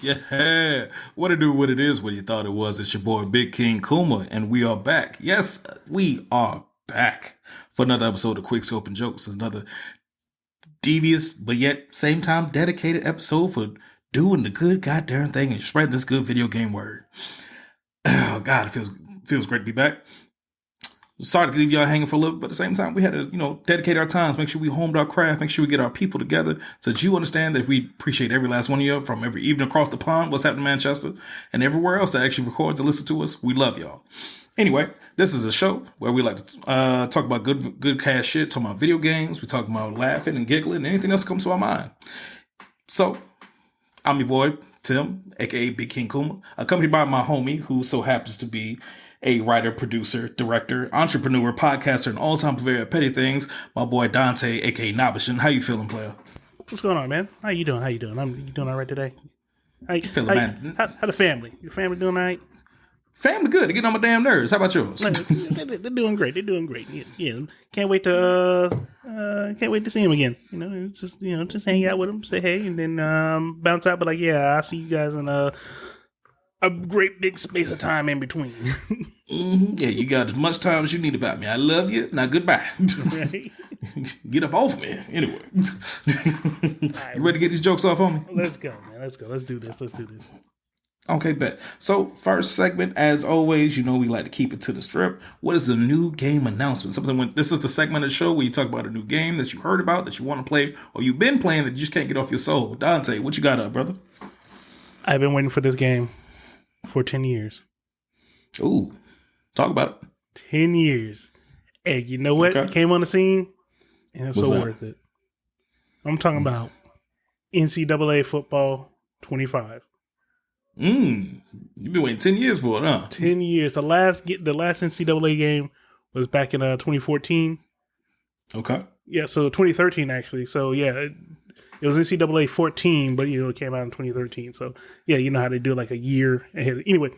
Yeah, what it do, what it is, what you thought it was. It's your boy Big King Kuma, and we are back. Yes, we are back for another episode of Quick Scope and Jokes. Another devious, but yet same time dedicated episode for doing the good goddamn thing and spreading this good video game word. Oh God, it feels great to be back. Sorry to leave y'all hanging for a little, but at the same time, we had to, dedicate our times, make sure we homed our craft, make sure we get our people together so that you understand that we appreciate every last one of you from every evening across the pond, what's happening in Manchester, and everywhere else that actually records and listens to us. We love y'all. Anyway, this is a show where we like to talk about good cash shit, talk about video games, we talk about laughing and giggling, and anything else that comes to our mind. So, I'm your boy, Tim, aka Big King Kuma, accompanied by my homie, who so happens to be a writer, producer, director, entrepreneur, podcaster, and all-time purveyor of petty things, my boy Dante, aka Nabishin. How you feeling, player? What's going on, man? How you doing? You doing all right today? How you feeling, man? How the family? Your family doing all right? Family good. They're getting on my damn nerves. How about yours? They're doing great. They're doing great. Yeah. Can't wait to see him again. Just hang out with him, say hey, and then bounce out. But I'll see you guys in a great big space of time in between. Yeah, you got as much time as you need about me. I love you. Now goodbye. Right. Get up off me. Anyway. Right, you ready to get these jokes off on me? Let's go, man. Let's go. Let's do this. Okay, bet. So, first segment, as always, we like to keep it to the strip. What is the new game announcement? This is the segment of the show where you talk about a new game that you heard about, that you want to play, or you've been playing that you just can't get off your soul. Dante, what you got up, brother? I've been waiting for this game for 10 years. Ooh, talk about it. 10 years. Hey, you know what? Okay. Came on the scene, and it's What's so that? worth it. I'm talking about NCAA football 25. You've been waiting 10 years for it, huh? 10 years. The last NCAA game was back in 2014. Okay. Yeah, so 2013 actually. So yeah, it was NCAA 14, but it came out in 2013. So yeah, you know how they do like a year ahead. Anyway,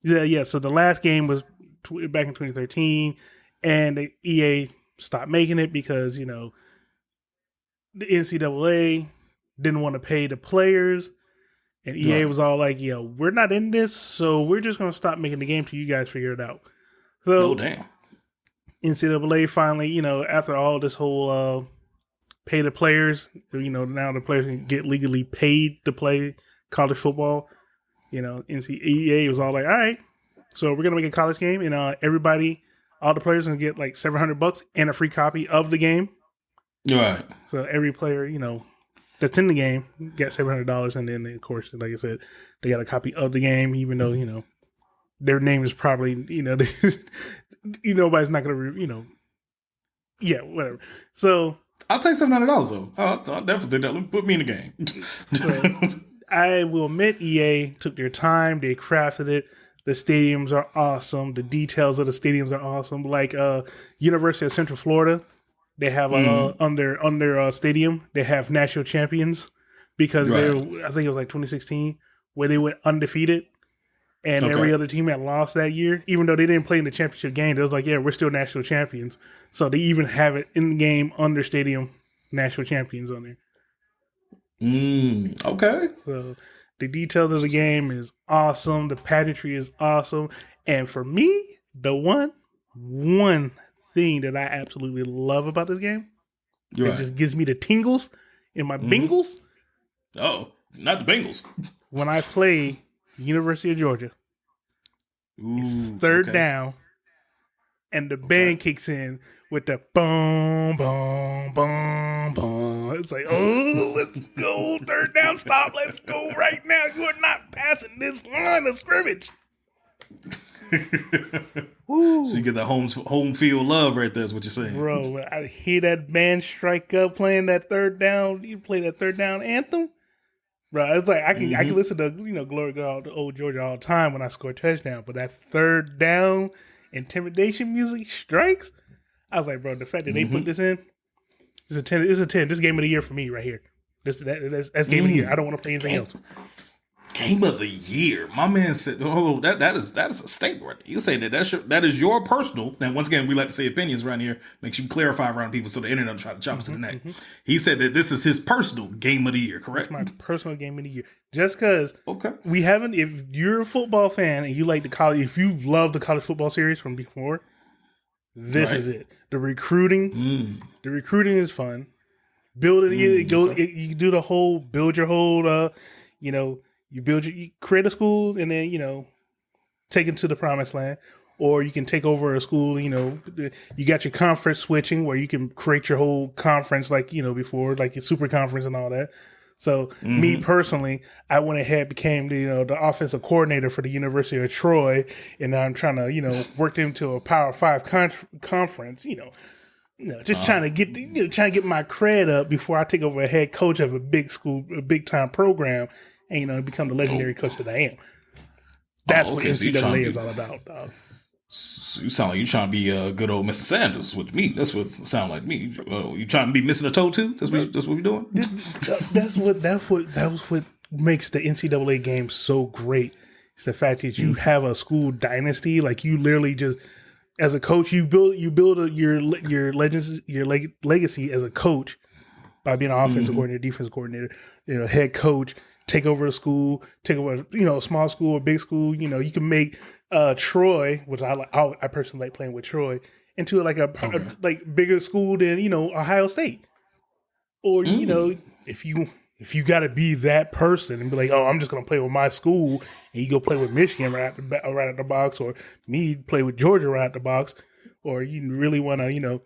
yeah. So the last game was back in 2013, and the EA stopped making it because the NCAA didn't want to pay the players. And EA was all like, we're not in this, so we're just going to stop making the game till you guys figure it out. So, oh, damn. NCAA finally, after all this whole pay the players, now the players can get legally paid to play college football. EA was all like, all right, so we're going to make a college game, and all the players are going to get like $700 and a free copy of the game. Right. So every player, that's in the game, got $700, and then of course, like I said, they got a copy of the game, even though their name is probably nobody's not gonna whatever. So I'll take $700 though. I'll definitely take that. Put me in the game. So, I will admit, EA took their time, they crafted it. The stadiums are awesome. The details of the stadiums are awesome. Like University of Central Florida. They have on their stadium, they have national champions because I think it was like 2016 where they went undefeated, and every other team had lost that year. Even though they didn't play in the championship game, they was like, yeah, we're still national champions. So they even have it in the game on their stadium, national champions on there. Okay. So the details of the game is awesome. The pageantry is awesome, and for me, the one thing that I absolutely love about this game, it just gives me the tingles in my Bengals. Oh, not the Bengals. When I play University of Georgia, it's third down, and the band kicks in with the boom, boom, boom, boom. It's like, oh, let's go, third down, stop, let's go right now. You are not passing this line of scrimmage. So you get that home field love right there is what you're saying. Bro, when I hear that band strike up playing that third down, you play that third down anthem. Bro, it's like I can listen to Glory God to Old Georgia all the time when I score a touchdown, but that third down intimidation music strikes. I was like, bro, the fact that they put this in, it's a 10. It's a 10. This game of the year for me right here. That's game of the year. I don't want to play anything else. Game of the year. My man said, "Oh, that is a statement. Right there. You say that is your personal." And once again, we like to say opinions around here. Make sure you clarify around people so the internet don't try to jump us in the neck. He said that this is his personal game of the year. Correct? It's my personal game of the year. Just because Okay. we haven't. If you're a football fan and you like the college, if you love the college football series from before, this is it. The recruiting is fun. Building you do the whole build your whole you create a school and then take it to the promised land, or you can take over a school. You got your conference switching where you can create your whole conference like before, like your super conference and all that. So me personally, I went ahead, became the offensive coordinator for the University of Troy, and now I'm trying to work into a Power 5 conference. Just trying to get my cred up before I take over a head coach of a big school, a big time program, and become the legendary coach that I am. That's what NCAA is all about, dog. You sound like you trying to be a good old Mr. Sanders with me. That's what it sound like me. You trying to be missing a toe too? That's what we doing. That's what makes the NCAA game so great. It's the fact that you have a school dynasty. Like you literally just, as a coach, you build your legacy as a coach by being an offensive coordinator, defensive coordinator, head coach. Take over a school, take over a small school or big school. You can make Troy, which I personally like playing with Troy, into like a bigger school than Ohio State. Or if you got to be that person and be like, oh, I'm just gonna play with my school, and you go play with Michigan right at the box, or me play with Georgia right at the box, or you really want to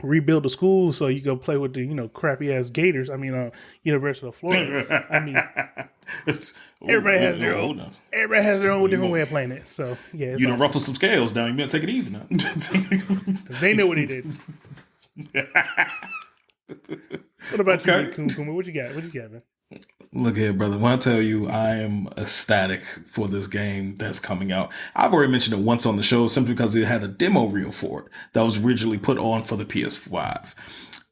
rebuild the school so you go play with the crappy ass Gators. I mean, University of Florida. I mean, everybody has their own. Everybody has their own different way of playing it. So yeah, you done ruffle some scales now. You better take it easy now. They know what he did. What about you, King Kuma? What you got? Man? Look here, brother. When I tell you I am ecstatic for this game that's coming out, I've already mentioned it once on the show simply because it had a demo reel for it that was originally put on for the PS5.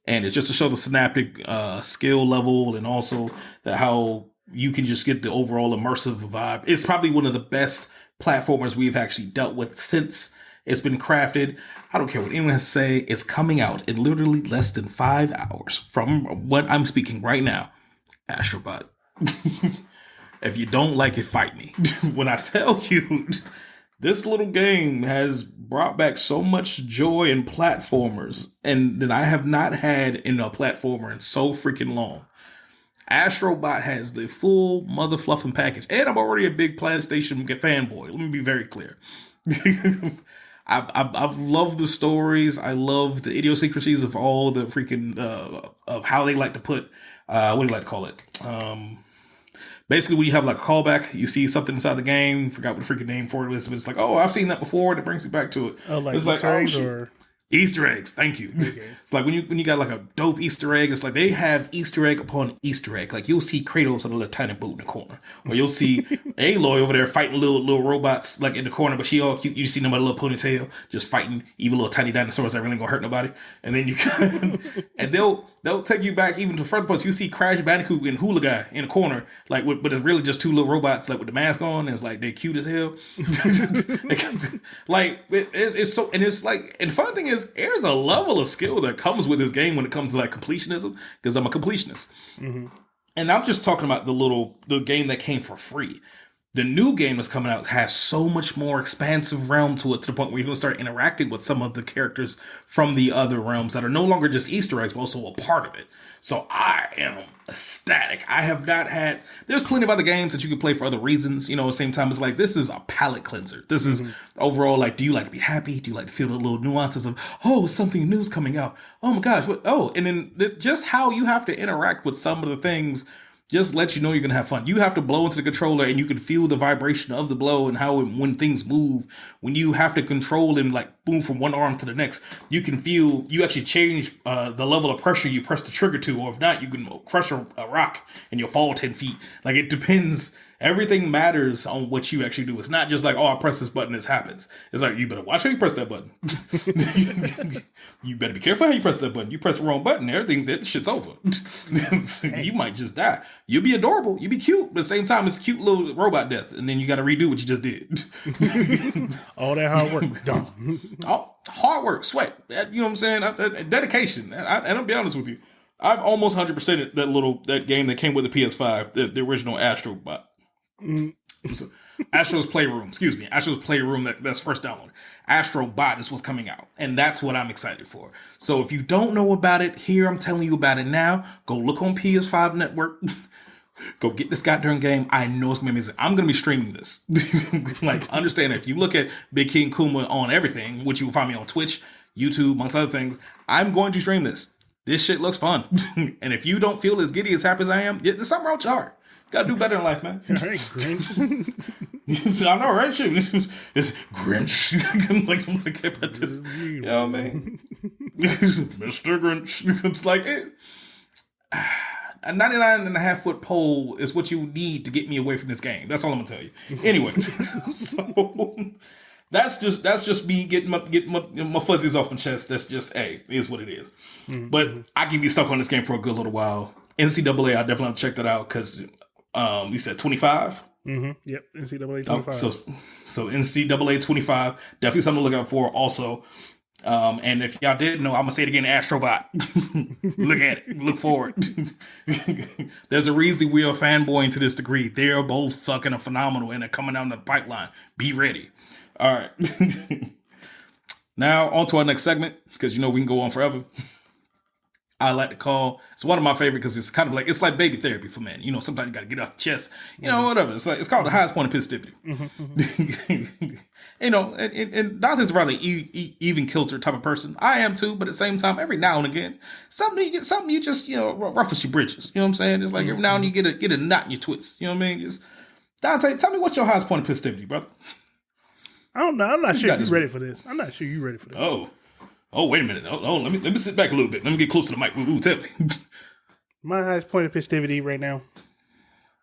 And it's just to show the synaptic skill level and also how you can just get the overall immersive vibe. It's probably one of the best platformers we've actually dealt with since it's been crafted. I don't care what anyone has to say. It's coming out in literally less than 5 hours from what I'm speaking right now. Astrobot. If you don't like it, fight me. When I tell you, this little game has brought back so much joy in platformers and that I have not had in a platformer in so freaking long. Astrobot has the full mother fluffing package, and I'm already a big PlayStation fanboy. Let me be very clear. I've loved the stories. I love the idiosyncrasies of all the freaking of how they like to put what do you like to call it? Basically, when you have like a callback, you see something inside the game. Forgot what the freaking name for it is, but it's like, oh, I've seen that before, and it brings you back to it. Oh, like it's Easter eggs or Easter eggs. Thank you. Okay. It's like when you got like a dope Easter egg. It's like they have Easter egg upon Easter egg. Like you'll see Kratos on a little tiny boat in the corner, or you'll see Aloy over there fighting little robots like in the corner, but she all cute. You see them with a little ponytail just fighting evil little tiny dinosaurs that really gonna hurt nobody. And then you and they'll take you back even to further points. You see Crash Bandicoot and Hula Guy in the corner, like but it's really just two little robots like with the mask on. And it's like they're cute as hell. Like it's so, and it's like, and the fun thing is there's a level of skill that comes with this game when it comes to like completionism, because I'm a completionist. Mm-hmm. And I'm just talking about the game that came for free. The new game that's coming out has so much more expansive realm to it, to the point where you're going to start interacting with some of the characters from the other realms that are no longer just Easter eggs, but also a part of it. So I am ecstatic. I have not had, there's plenty of other games that you can play for other reasons. At the same time, it's like, this is a palate cleanser. This is overall like, do you like to be happy? Do you like to feel the little nuances of, oh, something new's coming out? Oh my gosh. What? Oh, and then just how you have to interact with some of the things just let you know you're going to have fun. You have to blow into the controller and you can feel the vibration of the blow and how when things move, when you have to control and like move from one arm to the next, you can feel, you actually change the level of pressure you press the trigger to, or if not, you can crush a rock and you'll fall 10 feet. Like it depends. Everything matters on what you actually do. It's not just like, oh, I press this button, this happens. It's like, you better watch how you press that button. You better be careful how you press that button. You press the wrong button, that shit's over. You might just die. You'll be adorable. You'll be cute, but at the same time, it's a cute little robot death. And then you got to redo what you just did. All that hard work, done. Hard work, sweat. You know what I'm saying? Dedication. And I'll be honest with you. I've almost 100% that game that came with the PS5, the original Astro Bot. Astro's Playroom, excuse me. Astro's Playroom, that's first download. Astro Bot is what's coming out. And that's what I'm excited for. So if you don't know about it, here I'm telling you about it now. Go look on PS5 Network. Go get this goddamn game. I know it's going to be amazing. I'm going to be streaming this. Like, understand that if you look at Big King Kuma on everything, which you will find me on Twitch, YouTube, amongst other things, I'm going to stream this. This shit looks fun. And if you don't feel as giddy as happy as I am, there's something wrong with your heart. Gotta do better in life, man. All right, Grinch. I know, right? Shit. It's Grinch. But this, you know what I mean? Mr. Grinch. It's like, a 99.5-foot pole is what you need to get me away from this game. That's all I'm gonna tell you. Anyway, so that's just me getting my fuzzies off my chest. That's just, is what it is. Mm-hmm. But I can be stuck on this game for a good little while. NCAA, I definitely have to check that out because you said 25. Mm-hmm. Yep, NCAA 25. So NCAA 25, definitely something to look out for. Also, and if y'all didn't know, I'm gonna say it again: Astrobot. Look at it. Look forward. There's a reason we are fanboying to this degree. They are both fucking phenomenal, and they're coming down the pipeline. Be ready. All right. Now on to our next segment because we can go on forever. I like to call. It's one of my favorite because it's kind of it's like baby therapy for men. Sometimes you got to get off the chest. Whatever. It's called the highest point of pisstivity. Mm-hmm. And Dawson's a rather even kilter type of person. I am too, but at the same time, every now and again, something you just ruffles your bridges. You know what I'm saying? It's like every now and you get a knot in your twist. You know what I mean? Just Dante, tell me what's your highest point of pisstivity, brother. I don't know. I'm not sure you're ready for this. I'm not sure you're ready for this. Oh, wait a minute. Oh, let me sit back a little bit. Let me get close to the mic. Ooh, tell me. My highest point of pisstivity right now.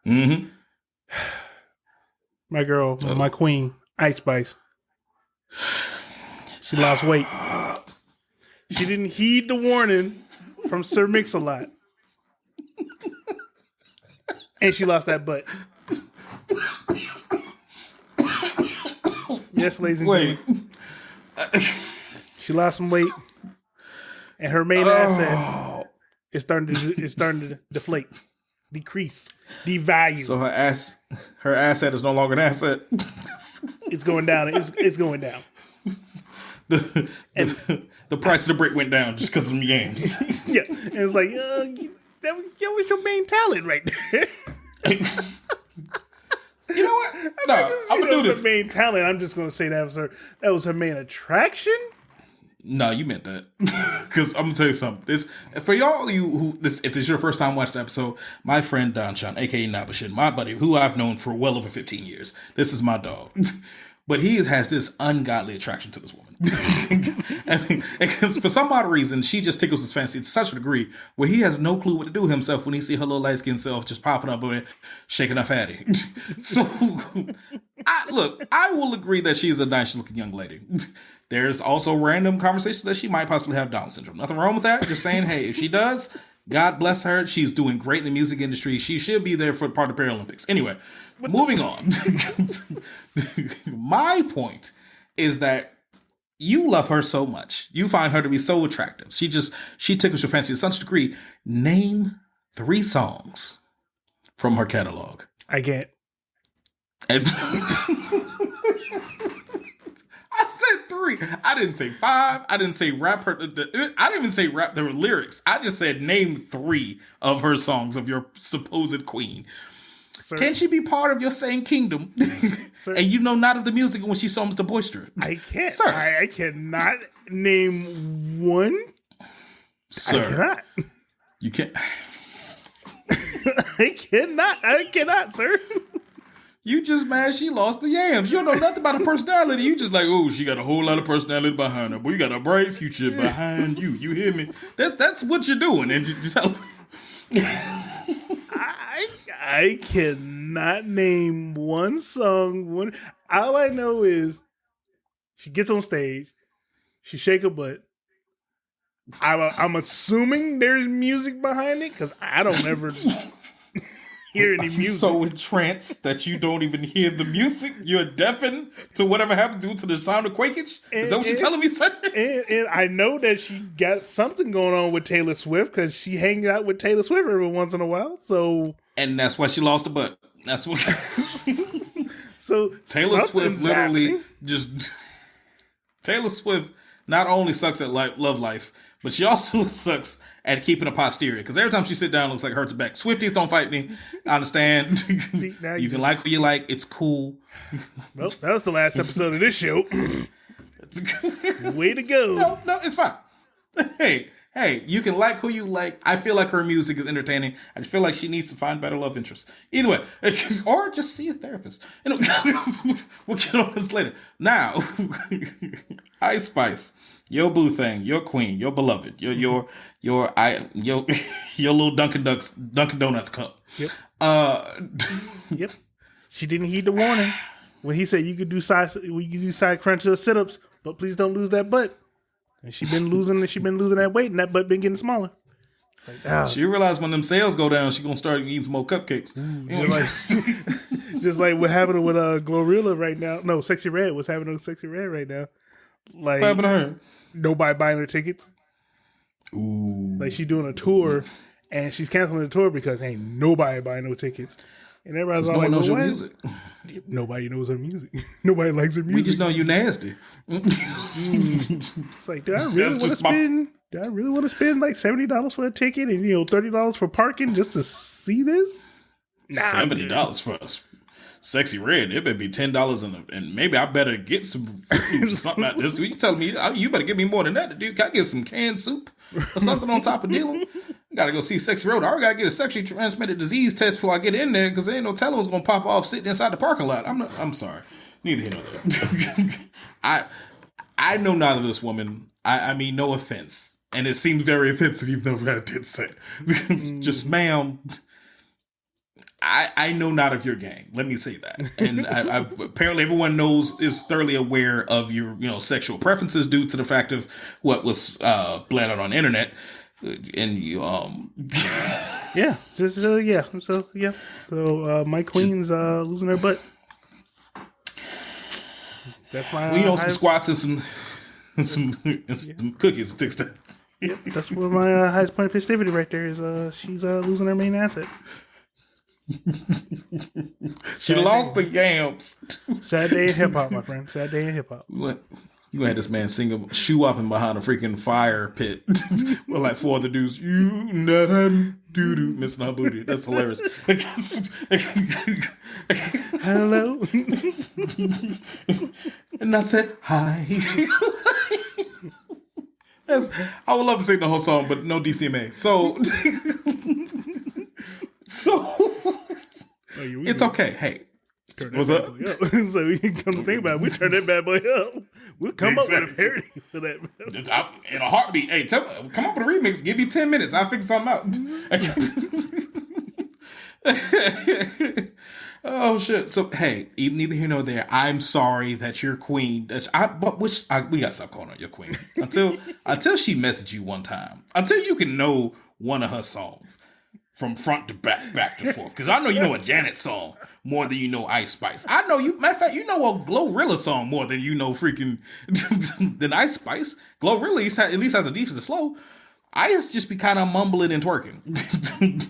Mm-hmm. My girl, my queen, Ice Spice. She lost weight. She didn't heed the warning from Sir Mix-a-Lot. And she lost that butt. Yes, ladies and gentlemen. She lost some weight, and her main asset is starting to deflate, decrease, devalue. So her asset is no longer an asset. It's going down. It's going down. The price of the brick went down just because of the games. Yeah, and it's like that was your main talent right there. You know what? No, I'm gonna do this. Her main talent. I'm just gonna say that was her main attraction. No, you meant that. Because I'm gonna tell you something. This for y'all if this is your first time watching the episode, my friend Don Sean, aka Nabashin, my buddy, who I've known for well over 15 years. This is my dog. But he has this ungodly attraction to this woman. And for some odd reason, she just tickles his fancy to such a degree where he has no clue what to do with himself when he see her little light-skinned self just popping up and shaking her fatty. So, I will agree that she's a nice-looking young lady. There's also random conversations that she might possibly have Down syndrome. Nothing wrong with that. Just saying, hey, if she does, God bless her. She's doing great in the music industry. She should be there for part of the Paralympics. Anyway, moving on. My point is that you love her so much. You find her to be so attractive. She tickles your fancy to such a degree. Name 3 songs from her catalog. I can't. I said 3. I didn't say 5. I didn't say rap her. I didn't even say rap the lyrics. I just said name 3 of her songs of your supposed queen. Sir? Can she be part of your same kingdom? And you know not of the music when she songs the boisterous? I can't. Sir. I cannot name one. Sir. I cannot. You can't. I cannot, sir. You just mad she lost the yams. You don't know nothing about her personality. You just like, oh, she got a whole lot of personality behind her. But you got a bright future behind you. You hear me? That's what you're doing. And just help. I I cannot name one song. All I know is she gets on stage, she shake her butt. I'm assuming there's music behind it because I don't ever hear any music. You're so entranced that you don't even hear the music. You're deafened to whatever happens due to the sound of quakage. Is that what you're telling me, sir? And I know that she got something going on with Taylor Swift because she hangs out with Taylor Swift every once in a while. So, and that's why she lost the butt. That's what. So Taylor Swift literally happening. just. Taylor Swift not only sucks at love life, but she also sucks at keeping a posterior. Because every time she sit down, it looks like it hurts her back. Swifties, don't fight me. I understand. See, you can like who you like. It's cool. Well, that was the last episode of this show. Way to go. No, it's fine. Hey, you can like who you like. I feel like her music is entertaining. I just feel like she needs to find better love interests. Either way, or just see a therapist. We'll get on this later. Now, Ice Spice, your boo thing, your queen, your beloved, your little Dunkin' Donuts cup. Yep. Yep. She didn't heed the warning when he said you could do side crunches or sit-ups, but please don't lose that butt. And she been losing that weight, and that butt been getting smaller. It's like, she realized when them sales go down, she gonna start eating some more cupcakes. Just like what happened with Glorilla right now. No, Sexy Red. What's happening with Sexy Red right now? Like, what happened to her? Nobody buying her tickets. Ooh. Like, she's doing a tour, and she's canceling the tour because ain't nobody buying no tickets. And everybody's all no like, one knows your music. Nobody knows her music. Nobody likes her music. We just know you nasty. It's like, do I really want to spend like $70 for a ticket and $30 for parking just to see this? Nah, $70 for us. Sexy Red, it better be $10 and maybe I better get some food or something out this. You telling me you better give me more than that, dude? Can I get some canned soup or something on top of dealing? Gotta go see Sexy Red. I already gotta get a sexually transmitted disease test before I get in there because there ain't no telling what's gonna pop off sitting inside the parking lot. I'm sorry. Neither here nor there. I know neither of this woman. I mean, no offense. And it seems very offensive even though I did say it. Just, ma'am, I know not of your gang. Let me say that. And apparently everyone is thoroughly aware of your sexual preferences due to the fact of what was bled out on the internet. And you So my queen's losing her butt. That's my some squats and some cookies fixed it. Yep, that's where my highest point of festivity right there is. She's losing her main asset. She lost the gams. Sad day in hip hop, my friend. Sad day in hip hop. You had this man singing shoe hopping behind a freaking fire pit with like four other dudes. You never do missing her booty. That's hilarious. Hello. And I said hi. I would love to sing the whole song, but no DCMA. So it's okay. Hey. What's up? So we can come to think about it. We turn that bad boy up. We'll come up with a parody for that. In a heartbeat. Hey, come up with a remix. Give me 10 minutes. I'll figure something out. Oh shit. So hey, neither here nor there. I'm sorry that your queen. We gotta stop calling her your queen until she messaged you one time. Until you can know one of her songs from front to back to forth. Because I know you know a Janet song more than you know Ice Spice. I know you. Matter of fact, you know a Glorilla song more than you know freaking than Ice Spice. Glorilla at least has a decent flow. Ice just be kind of mumbling and twerking.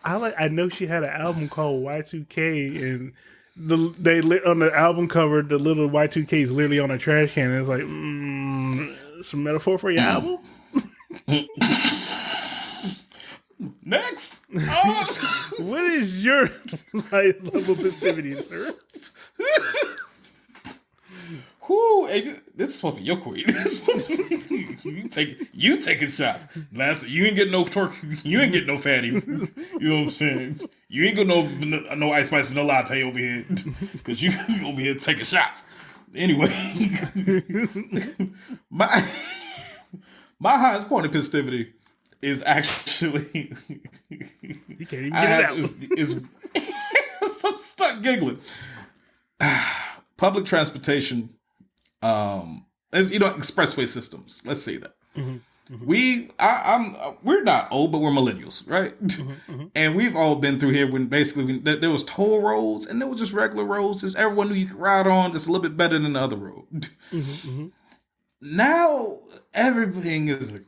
I know she had an album called Y2K, and they on the album cover, the little Y2K is literally on a trash can. And it's like, some metaphor for your album. Next, what is your highest level of festivity, sir? Whoo, hey, this is supposed to be your queen. You taking shots. You ain't getting no twerk. You ain't getting no fatty. You know what I'm saying? You ain't got no Ice Spice vanilla latte over here because you over here taking shots. Anyway, my highest point of festivity is actually You can't even I get it have out. is I'm stuck giggling. Public transportation, as expressway systems. Let's say that. We're not old, but we're millennials, right? And we've all been through here when basically there was toll roads and there was just regular roads. Just everyone knew you could ride on just a little bit better than the other road. Now everything is a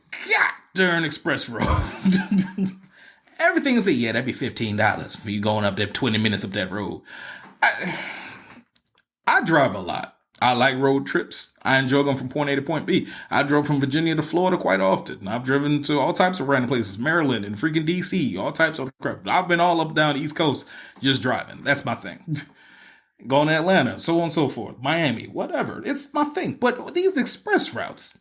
goddamn express road. Everything is that'd be $15 for you going up there 20 minutes up that road. I drive a lot. I like road trips. I enjoy going from point A to point B. I drove from Virginia to Florida quite often. I've driven to all types of random places, Maryland and freaking DC, all types of crap. I've been all up down the East Coast just driving. That's my thing. Going to Atlanta, so on and so forth, Miami, whatever. It's my thing. But these express routes,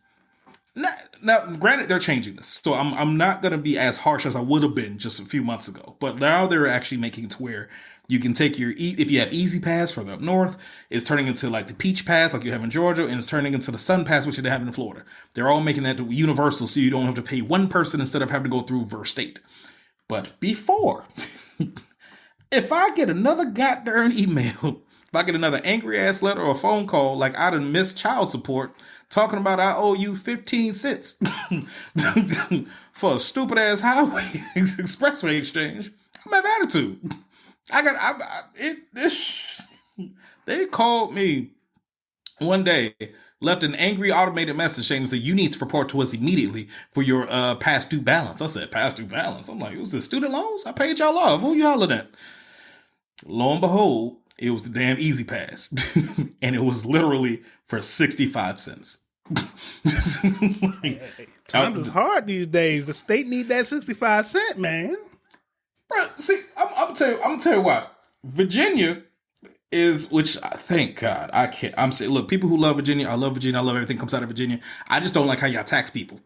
now granted, they're changing this, so I'm not going to be as harsh as I would have been just a few months ago. But now they're actually making it to where you can take if you have Easy Pass further up north, it's turning into like the Peach Pass like you have in Georgia, and it's turning into the Sun Pass, which they have in Florida. They're all making that universal, so you don't have to pay one person instead of having to go through verse state. But before, if I get another goddamn email, if I get another angry ass letter or a phone call, like I done missed child support, talking about I owe you 15 cents for a stupid ass highway expressway exchange, I'm have attitude. They called me one day, left an angry automated message saying that you need to report to us immediately for your past due balance. I said, past due balance? I'm like, it was the student loans? I paid y'all off. Who you hollering at? Lo and behold, it was the damn Easy Pass. And it was literally for 65 cents. Times is hard these days. The state need that 65 cent, man. Bro, see, I'm gonna tell you what. Virginia is, which thank God I can't. I'm saying, look, people who love Virginia, I love Virginia. I love everything comes out of Virginia. I just don't like how y'all tax people.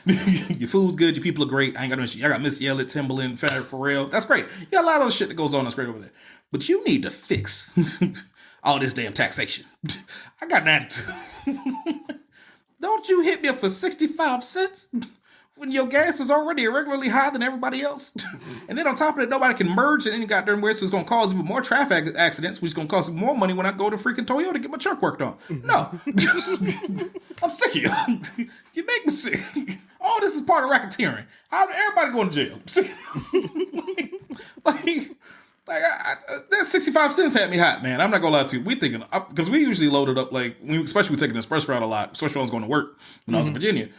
Your food's good, your people are great. I ain't got no issue. Y'all got Miss Elliott, Timberland, Pharrell. That's great. You got a lot of shit that goes on that's great over there. But you need to fix all this damn taxation. I got an attitude. Don't you hit me up for 65 cents? When your gas is already irregularly higher than everybody else. And then on top of it, nobody can merge in any goddamn way, so it's going to cause even more traffic accidents, which is going to cost more money when I go to freaking Toyota to get my truck worked on. No. I'm sick of you. You make me sick. All this is part of racketeering. Everybody going to jail. I'm sick of this. That 65 cents had me hot, man. I'm not going to lie to you. We thinking, because we usually loaded up, especially we taking the express route a lot, especially when I was going to work when I was in Virginia.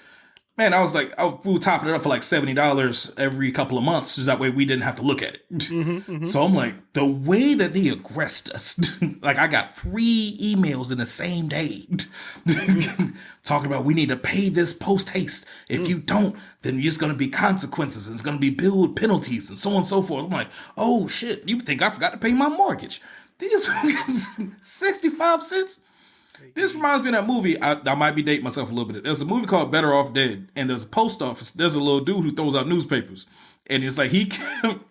Man, I was like, we were topping it up for like $70 every couple of months, so that way we didn't have to look at it. So I'm like, the way that they aggressed us, like I got 3 emails in the same day talking about we need to pay this post haste. If you don't, then there's going to be consequences and it's going to be billed penalties and so on and so forth. I'm like, oh shit, you think I forgot to pay my mortgage? These 65 cents? This reminds me of that movie. I might be dating myself a little bit. There's a movie called Better Off Dead, and there's a post office. There's a little dude who throws out newspapers, and it's like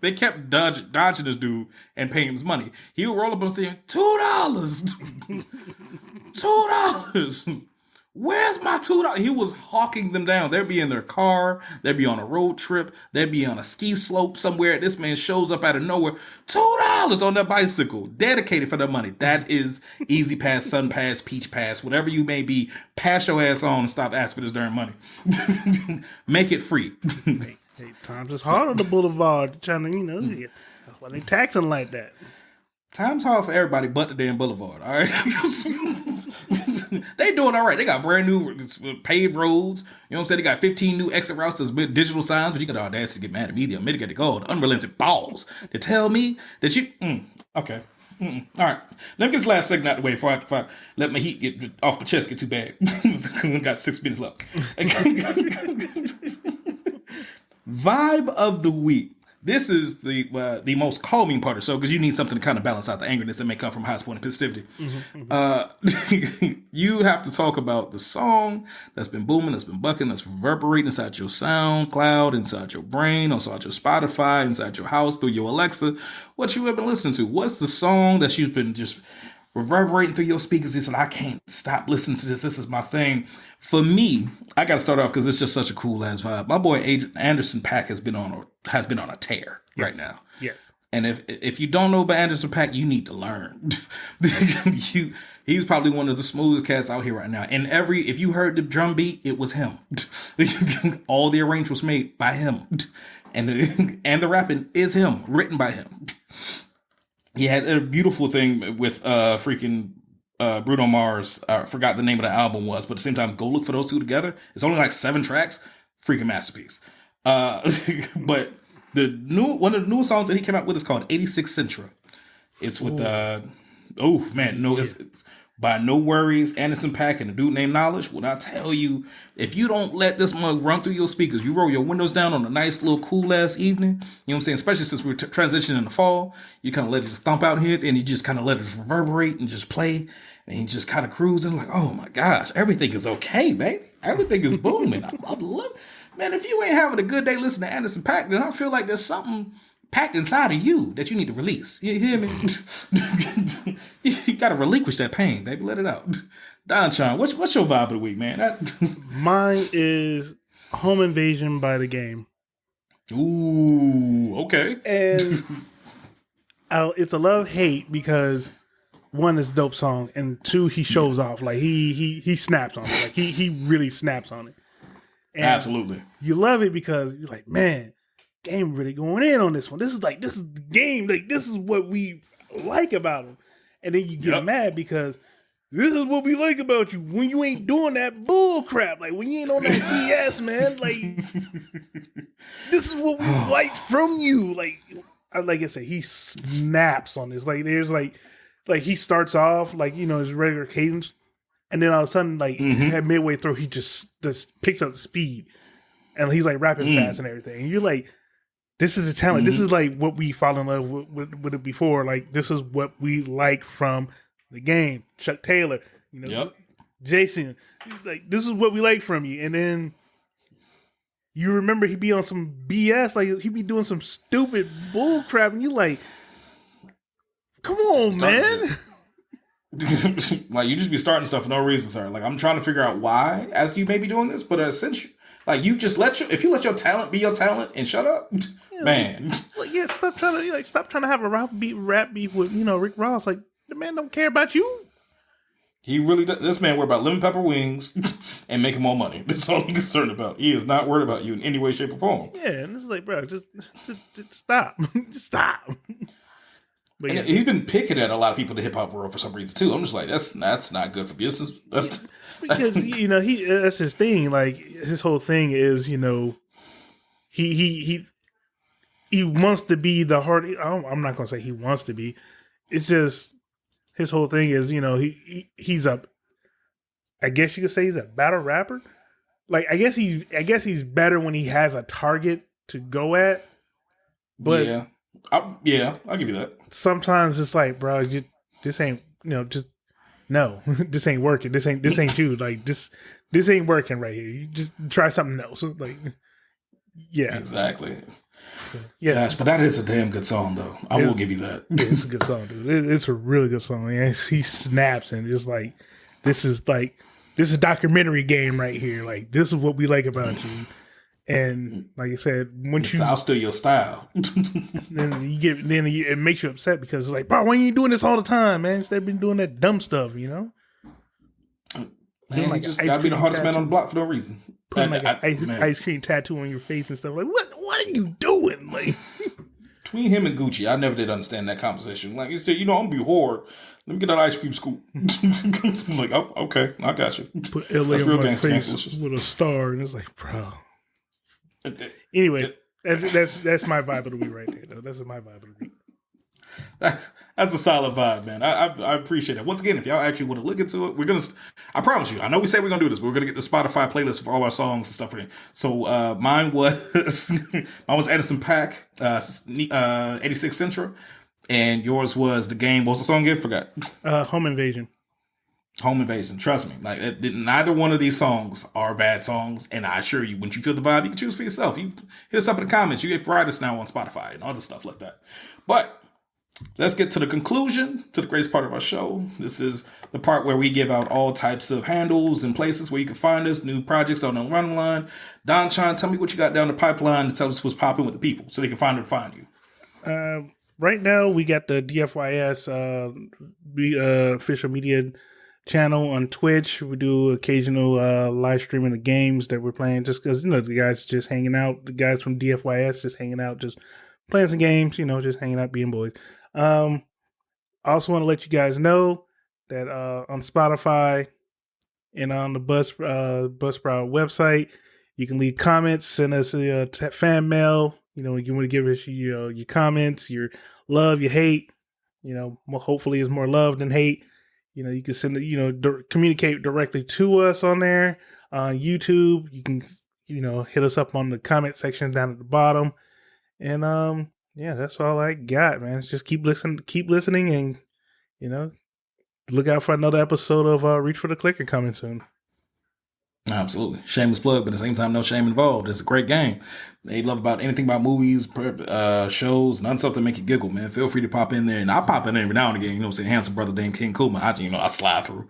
they kept dodging this dude and paying him his money. He would roll up and say, $2, $2. Where's my $2? He was hawking them down. They'd be in their car. They'd be on a road trip. They'd be on a ski slope somewhere. This man shows up out of nowhere. $2 on their bicycle. Dedicated for their money. That is Easy Pass, Sun Pass, Peach Pass, whatever you may be. Pass your ass on and stop asking for this darn money. Make it free. Hey, times is hard on the boulevard. Trying to, why they taxing like that? Time's hard for everybody but the damn boulevard, all right? They doing all right. They got brand new paved roads. You know what I'm saying? They got 15 new exit routes that's digital signs, but you got the audacity to get mad at me. The mitigate the goal, the unrelenting balls to tell me that you... okay. All right. Let me get this last segment out of the way before I let my heat get off my chest get too bad. We got 6 minutes left. Vibe of the week. This is the most calming part of the show because you need something to kind of balance out the angerness that may come from high point and pisstivity. You have to talk about the song that's been booming, that's been bucking, that's reverberating inside your SoundCloud, inside your brain, inside your Spotify, inside your house, through your Alexa. What you have been listening to? What's the song that you've been just reverberating through your speakers. He said, I can't stop listening to this. This is my thing. For me, I got to start off because it's just such a cool ass vibe. My boy Anderson .Paak has been on a tear right now. Yes. And if you don't know about Anderson .Paak, you need to learn. He's probably one of the smoothest cats out here right now. And if you heard the drum beat, it was him. All the arrangements was made by him. And the rapping is him, written by him. He had a beautiful thing with Bruno Mars. I forgot the name of the album was, but at the same time, go look for those two together. It's only like 7 tracks. Freaking masterpiece. But one of the newest songs that he came out with is called 86 Centra. It's with it's by No Worries, Anderson .Paak, and a dude named Knowledge. When I tell you, if you don't let this mug run through your speakers, you roll your windows down on a nice little cool ass evening, you know what I'm saying? Especially since we're transitioning to fall, you kind of let it just thump out here, and you just kind of let it reverberate and just play, and you just kind of cruising like, oh my gosh, everything is okay, baby. Everything is booming. I love, man. If you ain't having a good day listening to Anderson .Paak, then I feel like there's something packed inside of you that you need to release. You hear me? You got to relinquish that pain, baby. Let it out. Don Chan, what's your vibe of the week, man? Mine is Home Invasion by The Game. Ooh, okay. And it's a love-hate because 1 is a dope song, and 2, he shows off. Like, he snaps on it. Like, he really snaps on it. And absolutely. You love it because you're like, man, Game really going in on this one. This is the game. Like, this is what we like about him. And then you get mad because this is what we like about you when you ain't doing that bull crap. Like, when you ain't on that BS, man. Like, this is what we like from you. Like I said, he snaps on this. Like, there's like he starts off like, his regular cadence, and then all of a sudden, like at midway through, he just picks up the speed, and he's like rapping fast and everything. And you're like, this is the talent. This is like what we fall in love with it before. Like, this is what we like from The Game. Chuck Taylor, Jason, like, this is what we like from you. And then you remember he'd be on some BS, like he'd be doing some stupid bull crap, and you like, come on, man. Like, you just be starting stuff for no reason, sir. Like, I'm trying to figure out why as you may be doing this, but essentially, like, you just if you let your talent be your talent and shut up, man. Like, stop trying to have a rap beef with Rick Ross. Like, the man don't care about you. He really does. This man worried about lemon pepper wings and making more money. That's all he's concerned about. He is not worried about you in any way, shape, or form. Yeah, and it's like, bro, just stop, just stop. But and he's been picking at a lot of people in the hip hop world for some reason too. I'm just like, that's not good for business. Because that's his thing. Like, his whole thing is, he wants to be the hard. I'm not gonna say he wants to be. It's just his whole thing is, he's a. I guess you could say he's a battle rapper. Like, I guess he's better when he has a target to go at. But yeah, I'll give you that. Sometimes it's like, bro, this ain't no, this ain't working. This ain't you. Like, this ain't working right here. You just try something else. Like, yeah, exactly. So, yeah, gosh, but that is a damn good song, though. I will give you that. Yeah, it's a good song, dude. It's a really good song. And he snaps, and it's like, this is a documentary game right here. Like, this is what we like about you. And like I said, I'll steal your style. then it makes you upset because it's like, bro, why you doing this all the time, man? Instead of been doing that dumb stuff, Man, like, just gotta be the hardest man on the block for no reason. Putting ice cream tattoo on your face and stuff. Like, what are you doing? Like, between him and Gucci, I never did understand that conversation. Like, he said, I'm gonna be hard. Let me get that ice cream scoop. I'm like, oh, okay, I got you. Put LA on my face with a star, and it's like, bro. Anyway, that's my vibe of the week right there, though. That's my vibe of the week. That's a solid vibe, man. I appreciate it. Once again, if y'all actually want to look into it, I promise you, I know we say we're gonna do this, but we're gonna get the Spotify playlist for all our songs and stuff for it. So mine was Anderson .Paak, 86 Centra, and yours was The Game. What's the song again? Forgot. Home Invasion. Home Invasion. Trust me, like, neither one of these songs are bad songs, and I assure you, when you feel the vibe, you can choose for yourself. You hit us up in the comments. You get varieties now on Spotify and other stuff like that. But let's get to the conclusion, to the greatest part of our show. This is the part where we give out all types of handles and places where you can find us, new projects on the run line. Don Chan, tell me what you got down the pipeline to tell us what's popping with the people so they can find you. Right now, we got the DFYS official media channel on Twitch. We do occasional live streaming of games that we're playing just because, the guys just hanging out. The guys from DFYS just hanging out, just playing some games, just hanging out, being boys. I also want to let you guys know that on Spotify and on the Buzzsprout website, you can leave comments, send us a fan mail. You want to give us your comments, your love, your hate. Hopefully it's more love than hate. You can send it, communicate directly to us on there. On YouTube, you can, hit us up on the comment section down at the bottom. And yeah, that's all I got, man. It's just keep listening, and look out for another episode of Reach for the Clicker coming soon. Absolutely. Shameless plug, but at the same time, no shame involved. It's a great game. They love about anything about movies, shows, none stuff that make you giggle, man. Feel free to pop in there. And I pop in every now and again, what I'm saying? Handsome brother named King Kuma. I slide through.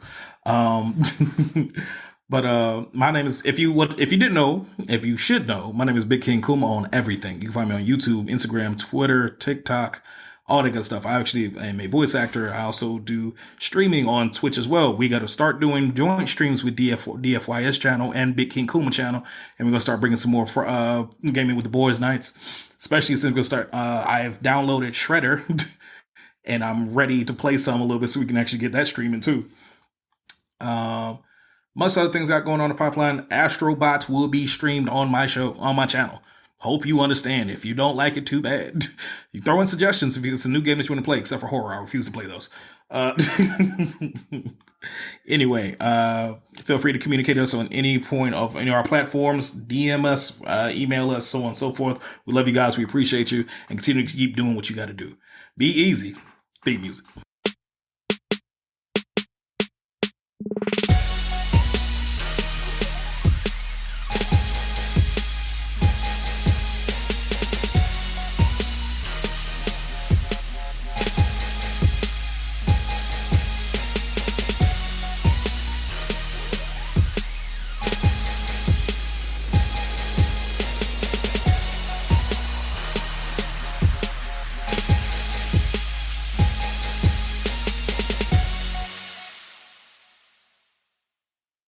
But my name is, if you didn't know, if you should know, my name is Big King Kuma on everything. You can find me on YouTube, Instagram, Twitter, TikTok, all that good stuff. I actually am a voice actor. I also do streaming on Twitch as well. We got to start doing joint streams with DFYS channel and Big King Kuma channel. And we're going to start bringing some more gaming with the boys nights, especially since we're going to start. I've downloaded Shredder and I'm ready to play some a little bit so we can actually get that streaming too. Most other things got going on in the pipeline. Astrobots will be streamed on my channel. Hope you understand. If you don't like it, too bad. You throw in suggestions if it's a new game that you want to play, except for horror. I refuse to play those. Anyway, feel free to communicate us on any point of any of our platforms. DM us, email us, so on and so forth. We love you guys. We appreciate you. And continue to keep doing what you got to do. Be easy. Theme music.